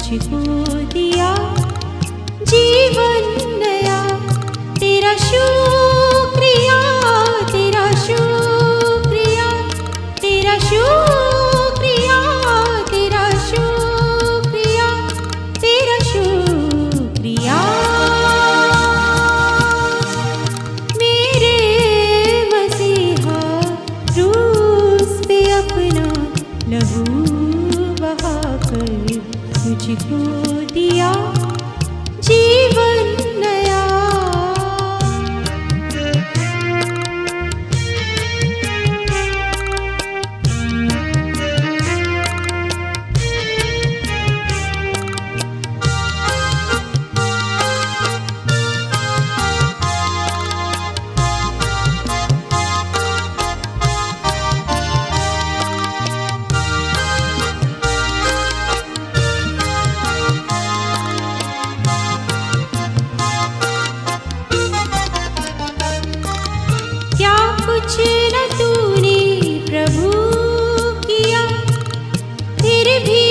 मुझको दिया जीवन नया। तेरा शुक्रिया, तेरा शुक्रिया, तेरा शुक्रिया, तेरा शुक्रिया, तेरा शुक्रिया। मेरे मसीहा क्रूस पे अपना लहू बहाकर मुझको दिया जीवन नया। कुछ न तूने प्रभु किया, फिर भी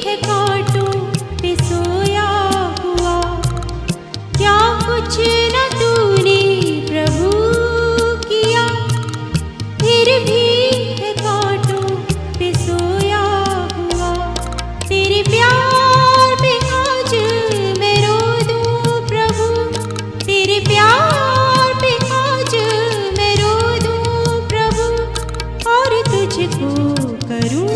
है कांटों पे सोया हुआ। क्या कुछ न तूने प्रभु किया, फिर भी है कांटों पे सोया हुआ। तेरे प्यार पे आज मैं रो दूं प्रभु, तेरे प्यार पे आज मैं रो दूं प्रभु, और तुझको करूं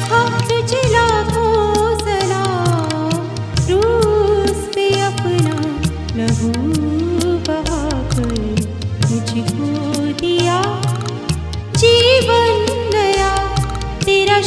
हाँ तुझे लाखों सलाम। क्रूस पे अपना लहू बहाकर मुझको दिया जीवन नया। तेरा